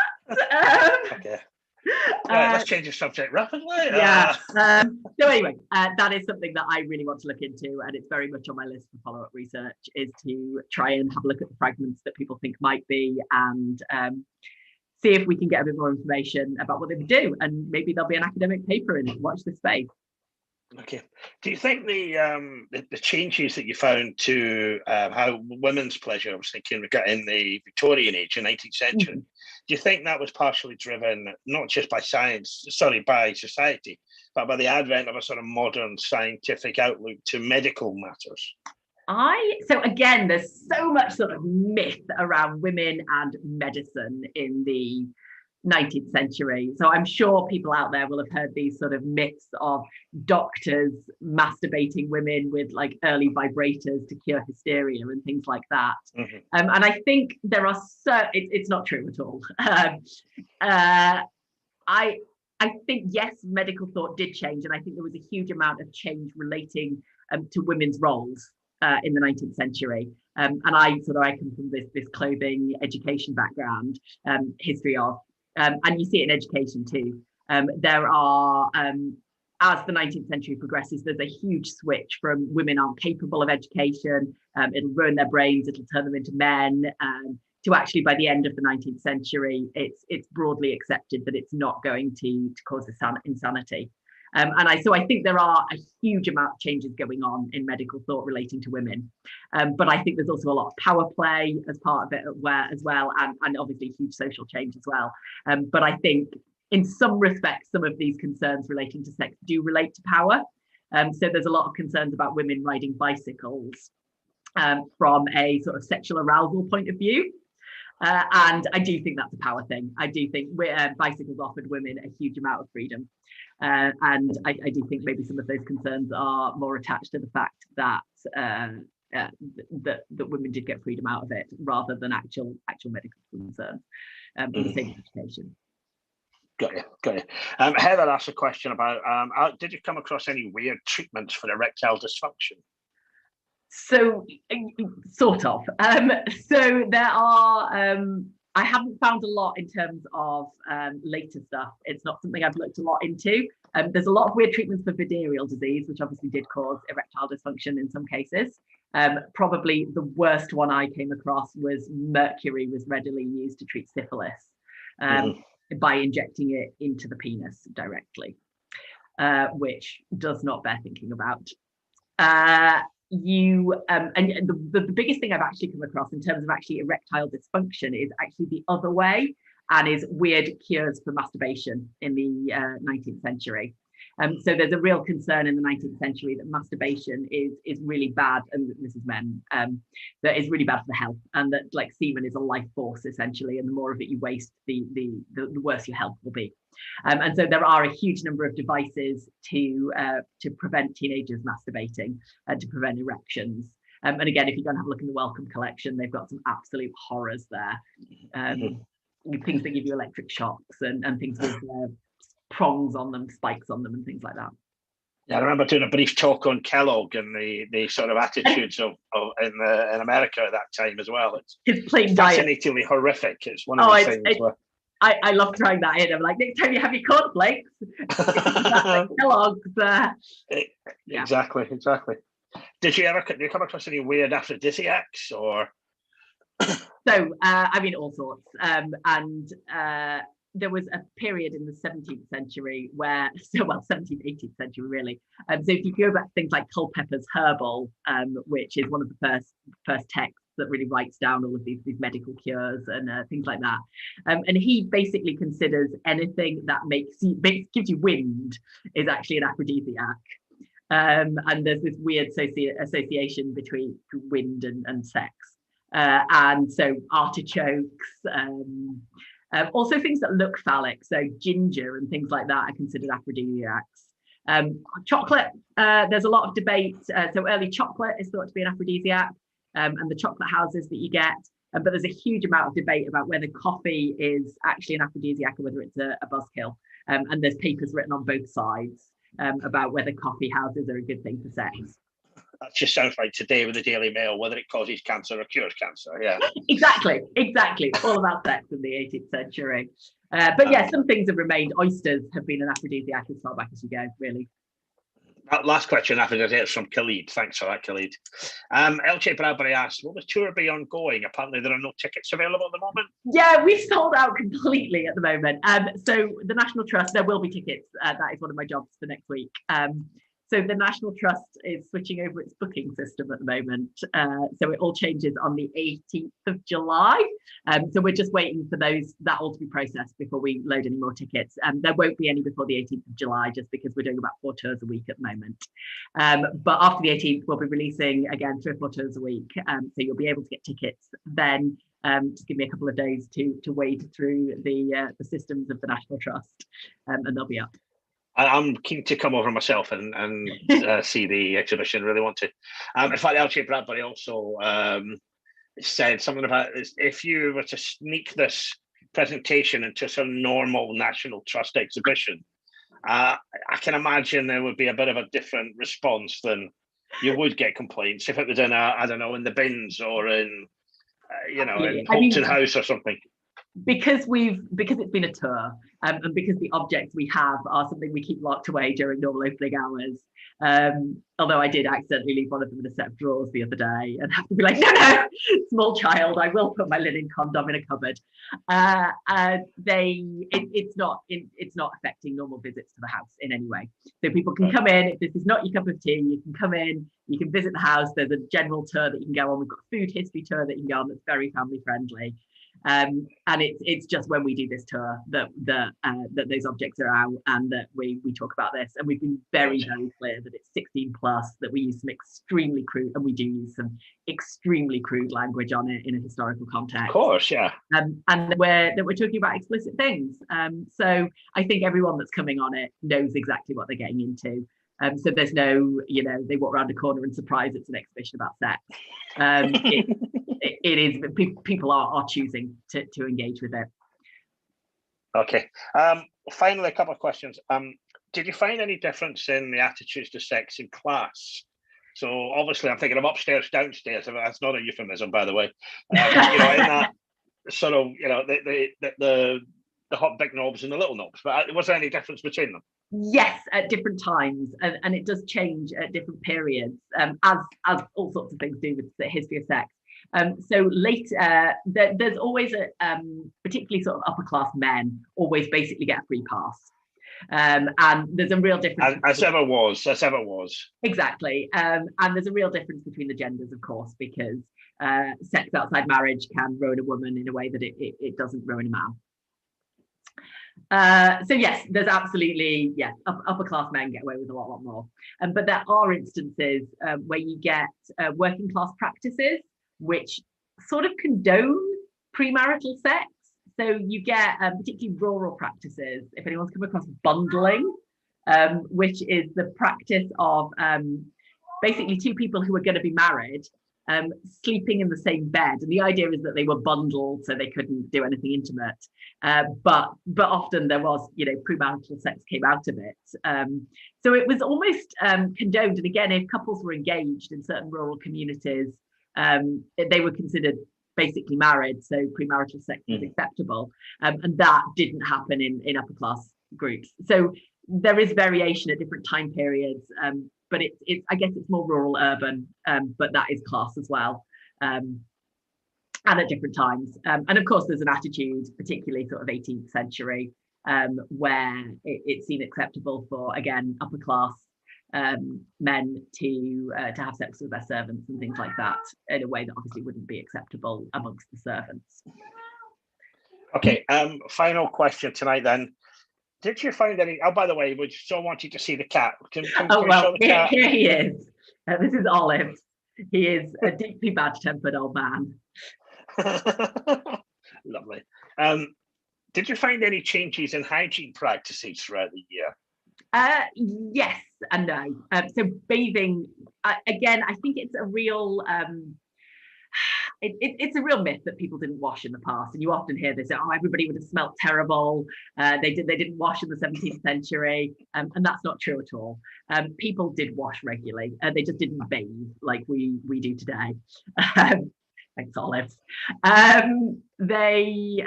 Okay. Right, let's change the subject rapidly. Yeah. So anyway, that is something that I really want to look into, and it's very much on my list for follow-up research, is to try and have a look at the fragments that people think might be, and see if we can get a bit more information about what they would do, and maybe there'll be an academic paper in it. Watch this space. Okay. Do you think the changes that you found to how women's pleasure was thinking in the Victorian age, the 19th century, do you think that was partially driven not just by by society, but by the advent of a sort of modern scientific outlook to medical matters? So again, there's so much sort of myth around women and medicine in the 19th century. So I'm sure people out there will have heard these sort of myths of doctors masturbating women with like early vibrators to cure hysteria and things like that. And I think there are it's not true at all. I think, yes, medical thought did change, and I think there was a huge amount of change relating to women's roles in the 19th century. And I come from this clothing education background, history of, and you see it in education too. There are as the 19th century progresses, there's a huge switch from women aren't capable of education, it'll ruin their brains, it'll turn them into men, to actually by the end of the 19th century, it's broadly accepted that it's not going to cause insanity. So I think there are a huge amount of changes going on in medical thought relating to women. But I think there's also a lot of power play as part of it as well, and obviously huge social change as well. But I think in some respects, some of these concerns relating to sex do relate to power. So there's a lot of concerns about women riding bicycles from a sort of sexual arousal point of view. And I do think that's a power thing. I do think bicycles offered women a huge amount of freedom. And I do think maybe some of those concerns are more attached to the fact that that women did get freedom out of it rather than actual medical concerns for the sake of education. Got you. Heather asked a question about, did you come across any weird treatments for erectile dysfunction? So, sort of. So there are, I haven't found a lot in terms of later stuff. It's not something I've looked a lot into. There's a lot of weird treatments for venereal disease, which obviously did cause erectile dysfunction in some cases. Probably the worst one I came across was mercury was readily used to treat syphilis by injecting it into the penis directly, which does not bear thinking about. The biggest thing I've actually come across in terms of actually erectile dysfunction is actually the other way, and is weird cures for masturbation in the 19th century. So there's a real concern in the 19th century that masturbation is really bad, and this is men, that is really bad for the health, and that like semen is a life force essentially, and the more of it you waste, the worse your health will be. And so there are a huge number of devices to prevent teenagers masturbating and to prevent erections. And again, if you go and have a look in the Wellcome collection, they've got some absolute horrors there. Things that give you electric shocks and things with prongs on them, spikes on them, and things like that. Yeah, I remember doing a brief talk on Kellogg and the sort of attitudes of in America at that time as well. His plain fascinatingly diet. horrific. It's one of those things where I love throwing that in. I'm like, next time you have your cornflakes, Kellogg's. Yeah. Exactly. Did you come across any weird aphrodisiacs or? So, I mean, all sorts. And there was a period in the 17th century where, 17th, 18th century, really. So if you go back to things like Culpeper's Herbal, which is one of the first texts that really writes down all of these medical cures and things like that. And he basically considers anything that gives you wind is actually an aphrodisiac. And there's this weird association between wind and sex. And so artichokes, also things that look phallic, so ginger and things like that are considered aphrodisiacs. Chocolate, there's a lot of debate. So early chocolate is thought to be an aphrodisiac, and the chocolate houses that you get. But there's a huge amount of debate about whether coffee is actually an aphrodisiac or whether it's a buzzkill. And there's papers written on both sides about whether coffee houses are a good thing for sex. That just sounds like today with the Daily Mail, whether it causes cancer or cures cancer. Yeah, exactly. All about sex in the 18th century. But yeah, some things have remained. Oysters have been an aphrodisiac as far back as you go, really. That last question after that is from Khalid. Thanks for that, Khalid. LJ Bradbury asked, will the tour be ongoing? Apparently there are no tickets available at the moment. Yeah, we've sold out completely at the moment. So the National Trust, there will be tickets. That is one of my jobs for next week. So the National Trust is switching over its booking system at the moment. So it all changes on the 18th of July. So we're just waiting for that all to be processed before we load any more tickets. There won't be any before the 18th of July, just because we're doing about 4 tours a week at the moment. But after the 18th, we'll be releasing again 3 or 4 tours a week. So you'll be able to get tickets then. Just give me a couple of days to wade through the systems of the National Trust, and they'll be up. I'm keen to come over myself and see the exhibition. Really want to. In fact, LJ Bradbury also said something about if you were to sneak this presentation into some normal National Trust exhibition, I can imagine there would be a bit of a different response than you would get complaints if it was in in the bins or in in Holton House or something. because it's been a tour, and because the objects we have are something we keep locked away during normal opening hours. Although I did accidentally leave one of them in a set of drawers the other day and have to be like, no, small child, I will put my linen condom in a cupboard. It's not affecting normal visits to the house in any way. So people can come in. If this is not your cup of tea, you can come in, you can visit the house. There's a general tour that you can go on. We've got a food history tour that you can go on that's very family friendly. And it's just when we do this tour that those objects are out, and that we talk about this, and we've been very clear that it's 16 plus, that we use some extremely crude, and we do use some extremely crude language on it in a historical context. Of course, yeah. And that we're talking about explicit things. So I think everyone that's coming on it knows exactly what they're getting into. So there's no, they walk around a corner and surprise it's an exhibition about sex. It is, people are choosing to engage with it. Okay. Finally, a couple of questions. Did you find any difference in the attitudes to sex in class? So obviously I'm thinking of upstairs, downstairs. That's not a euphemism, by the way. In that sort of, the hot big knobs and the little knobs, but was there any difference between them? Yes, at different times, and it does change at different periods, as all sorts of things do with the history of sex. So later, there's always particularly sort of upper class men always basically get a free pass, and there's a real difference. As ever was. Exactly, and there's a real difference between the genders, of course, because sex outside marriage can ruin a woman in a way that it doesn't ruin a man. So yes, there's absolutely, upper class men get away with a lot more. But there are instances where you get working class practices which sort of condone premarital sex. So you get particularly rural practices. If anyone's come across bundling, which is the practice of basically two people who are going to be married sleeping in the same bed, and the idea is that they were bundled so they couldn't do anything intimate, but often there was premarital sex came out of it, so it was almost condoned. And again, if couples were engaged in certain rural communities, they were considered basically married, so premarital sex was acceptable, and that didn't happen in upper class groups. So there is variation at different time periods, but it's I guess it's more rural, urban, but that is class as well, and at different times. And of course, there's an attitude, particularly sort of 18th century, where it's seen acceptable for, again, upper class men to have sex with their servants and things like that, in a way that obviously wouldn't be acceptable amongst the servants. Okay, final question tonight then. Did you find any? Oh, by the way, we so wanted to see the cat. Can we show the cat? Here he is. This is Olive. He is a deeply bad-tempered old man. Lovely. Did you find any changes in hygiene practices throughout the year? Yes and no. So bathing, again, I think it's a real. It's a real myth that people didn't wash in the past, and you often hear this: "Oh, everybody would have smelt terrible. They didn't wash in the 17th century," and that's not true at all. People did wash regularly. They just didn't bathe like we do today. Thanks, Olive. But they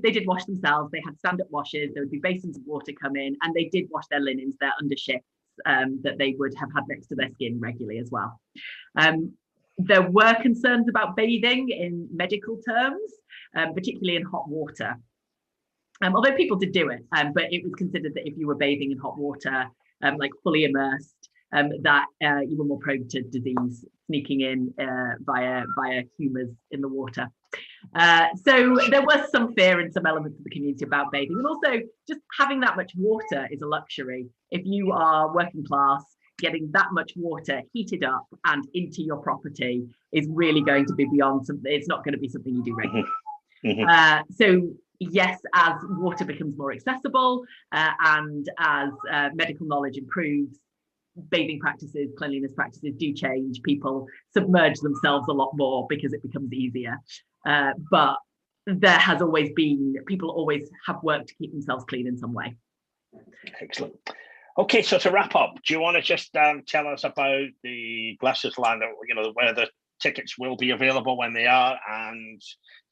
did wash themselves. They had stand-up washes. There would be basins of water come in, and they did wash their linens, their undershifts that they would have had next to their skin regularly as well. There were concerns about bathing in medical terms, particularly in hot water. Although people did do it, but it was considered that if you were bathing in hot water, like fully immersed, that you were more prone to disease sneaking in via humours in the water. So there was some fear in some elements of the community about bathing, and also just having that much water is a luxury. If you are working class, getting that much water heated up and into your property is really going to be beyond something. It's not going to be something you do regularly. So yes, as water becomes more accessible and as medical knowledge improves, bathing practices, cleanliness practices do change. People submerge themselves a lot more because it becomes easier. But there has always been, people always have worked to keep themselves clean in some way. Excellent. Okay, so to wrap up, do you want to just tell us about the Glasses land, where the tickets will be available when they are, and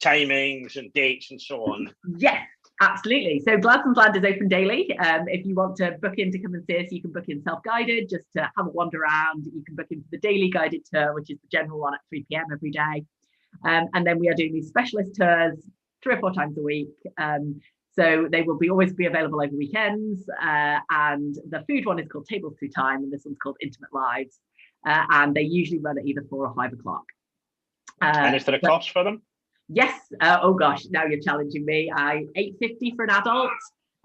timings and dates and so on. Yes, absolutely. So Gladstone's Land is open daily. If you want to book in to come and see us, you can book in self-guided, just to have a wander around. You can book in for the daily guided tour, which is the general one at 3 p.m. every day. And then we are doing these specialist tours 3 or 4 times a week. So they will always be available over weekends. And the food one is called Tables Through Time, and this one's called Intimate Lives. And they usually run at either 4 or 5 o'clock. And is there a cost for them? Yes. Oh gosh, now you're challenging me. $8.50 for an adult,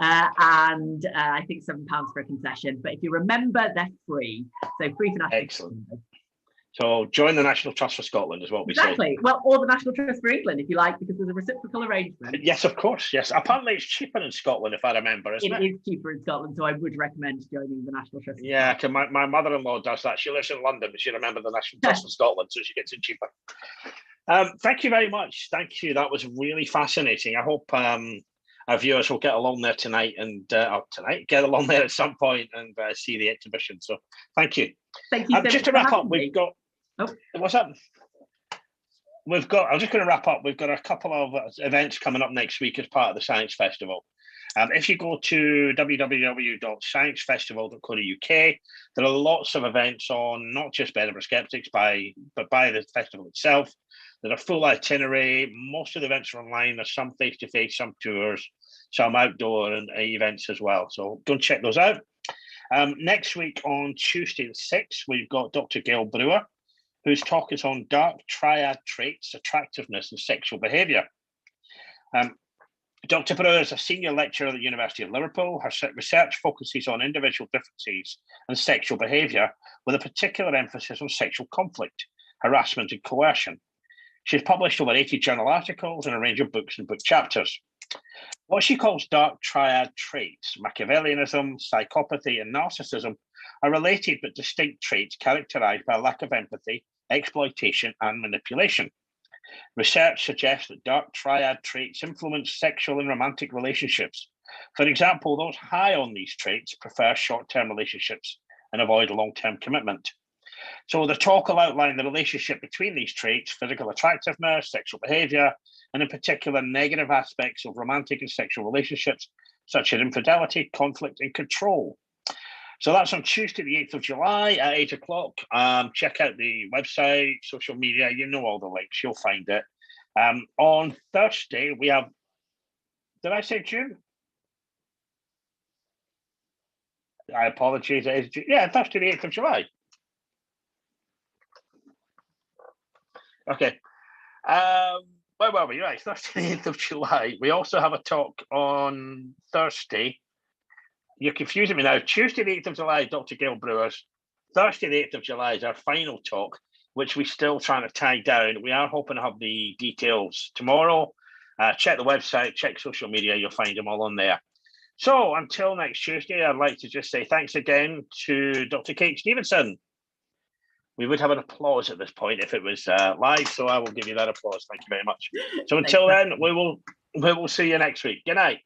and I think £7 for a concession. But if you remember, they're free. So free for national. Excellent. So join the National Trust for Scotland is what we say. Exactly. Well, or the National Trust for England, if you like, because there's a reciprocal arrangement. Yes, of course. Yes. Apparently it's cheaper in Scotland, if I remember, isn't it? It is cheaper in Scotland, so I would recommend joining the National Trust. Yeah, because my mother-in-law does that. She lives in London, but she remembers the National Trust for Scotland, so she gets it cheaper. Thank you very much. Thank you. That was really fascinating. I hope our viewers will get along there tonight and get along there at some point and see the exhibition. So thank you. Thank you. Just to wrap up, we've got. Oh, what's up? I'm just going to wrap up. We've got a couple of events coming up next week as part of the Science Festival. If you go to www.sciencefestival.co.uk, there are lots of events on not just Edinburgh Skeptics, but by the festival itself. There's a full itinerary. Most of the events are online. There's some face-to-face, some tours, some outdoor and events as well. So go and check those out. Next week on Tuesday the 6th, we've got Dr. Gail Brewer, whose talk is on dark triad traits, attractiveness and sexual behaviour. Dr. Brewer is a senior lecturer at the University of Liverpool. Her research focuses on individual differences and sexual behaviour, with a particular emphasis on sexual conflict, harassment and coercion. She's published over 80 journal articles and a range of books and book chapters. What she calls dark triad traits, Machiavellianism, psychopathy and narcissism, are related but distinct traits characterised by a lack of empathy, exploitation and manipulation. Research suggests that dark triad traits influence sexual and romantic relationships. For example, those high on these traits prefer short-term relationships and avoid long-term commitment. So the talk will outline the relationship between these traits, physical attractiveness, sexual behaviour, and in particular negative aspects of romantic and sexual relationships, such as infidelity, conflict and control. So that's on Tuesday, the 8th of July at 8 o'clock. Check out the website, social media, you know all the links, you'll find it. On Thursday, we have, did I say June? I apologize. It is June. Yeah, Thursday, the 8th of July. Okay. Where were we? Right, Thursday, the 8th of July. We also have a talk on Thursday. You're confusing me now. Tuesday, the 8th of July, Dr. Gail Brewer's. Thursday, the 8th of July is our final talk, which we're still trying to tie down. We are hoping to have the details tomorrow. Check the website, check social media. You'll find them all on there. So until next Tuesday, I'd like to just say thanks again to Dr. Kate Stephenson. We would have an applause at this point if it was live, so I will give you that applause. Thank you very much. So until then, we will see you next week. Good night.